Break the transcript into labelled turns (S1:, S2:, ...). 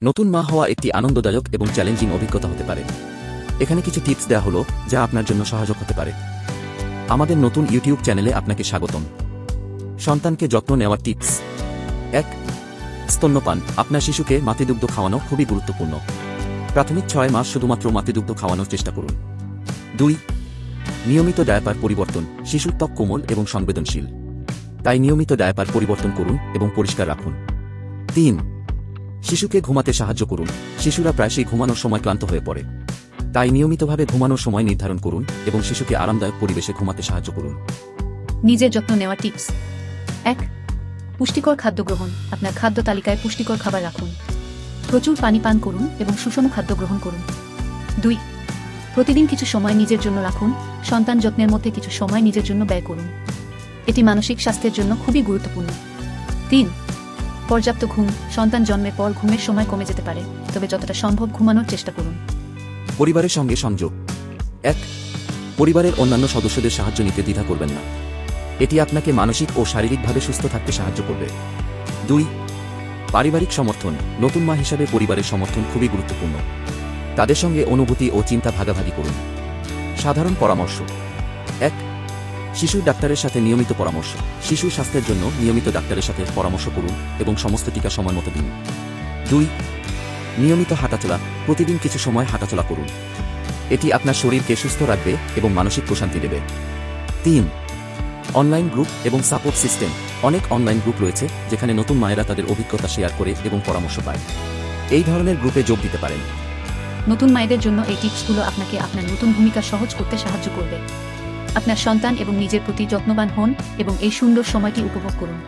S1: নতুন মা হওয়া একটি আনন্দদায়ক এবং চ্যালেঞ্জিং অভিজ্ঞতা হতে পারে। এখানে কিছু টিপস দেওয়া হলো যা আপনার জন্য সহায়ক হতে পারে। আমাদের নতুন ইউটিউব চ্যানেলে আপনাকে স্বাগতম। সন্তানকে যত্ন নেওয়ার টিপস। 1. স্তন্যপান। আপনার শিশুকে মাতৃদুগ্ধ খাওয়ানো খুবই গুরুত্বপূর্ণ। প্রাথমিক 6 মাস শুধুমাত্র মাতৃদুগ্ধ খাওয়ানোর চেষ্টা করুন। 2. নিয়মিত ডায়াপার পরিবর্তন। শিশুর ত্বক কোমল এবং সংবেদনশীল, তাই নিয়মিত ডায়াপার পরিবর্তন করুন এবং পরিষ্কার রাখুন। 3. শিশুকে ঘুমাতে সাহায্য করুন। শিশুরা প্রায়শই ঘুমানোর সময় ক্লান্ত হয়ে পড়ে, তাই নিয়মিতভাবে ঘুমানোর সময় নির্ধারণ করুন এবং শিশুকে আরামদায়ক পরিবেশে ঘুমাতে সাহায্য করুন।
S2: নিজের যত্ন নেওয়ার টিপস। 1. পুষ্টিকর খাদ্য গ্রহণ। আপনার খাদ্য তালিকায় পুষ্টিকর খাবার রাখুন। প্রচুর পানি পান করুন এবং সুষম খাদ্য গ্রহণ করুন। 2. প্রতিদিন কিছু সময় নিজের জন্য রাখুন। সন্তান যত্নের মধ্যে কিছু সময় নিজের জন্য ব্যয় করুন, এটি মানসিক স্বাস্থ্যের জন্য খুবই গুরুত্বপূর্ণ। 3. পর্যাপ্ত ঘুম। সন্তান জন্মের পর ঘুমের সময় কমে যেতে পারে, তবে যতটা সম্ভব ঘুমানোর চেষ্টা করুন।
S1: পরিবারের সঙ্গে সংযোগ। 1. পরিবারের অন্যান্য সদস্যদের সাহায্য নিতে দ্বিধা করবেন না, এটি আপনাকে মানসিক ও শারীরিকভাবে সুস্থ থাকতে সাহায্য করবে। 2. পারিবারিক সমর্থন। নতুন মা হিসাবে পরিবারের সমর্থন খুবই গুরুত্বপূর্ণ, তাদের সঙ্গে অনুভূতি ও চিন্তা ভাগাভাগি করুন। সাধারণ পরামর্শ। 1. শিশুর ডাক্তারের সাথে নিয়মিত পরামর্শ। শিশুর স্বাস্থ্যের জন্য নিয়মিত ডাক্তারের সাথে পরামর্শ করুন এবং সমস্ত টিকা সময় মতো দিন। 2. নিয়মিত হাঁটাচলা। প্রতিদিন কিছু সময় হাঁটাচলা করুন, এটি আপনার শরীরকে সুস্থ রাখবে এবং মানসিক প্রশান্তি দেবে। 3. অনলাইন গ্রুপ এবং সাপোর্ট সিস্টেম। অনেক অনলাইন গ্রুপ রয়েছে যেখানে নতুন মায়েরা তাদের অভিজ্ঞতা শেয়ার করে এবং পরামর্শ পায়। এই ধরনের গ্রুপে যোগ দিতে পারেন।
S2: নতুন মায়েদের জন্য এই টিপসগুলো আপনাকে আপনার নতুন ভূমিকা সহজ করতে সাহায্য করবে। আপনার সন্তান এবং নিজের প্রতি যত্নবান হন এবং এই সুন্দর সময়টি উপভোগ করুন।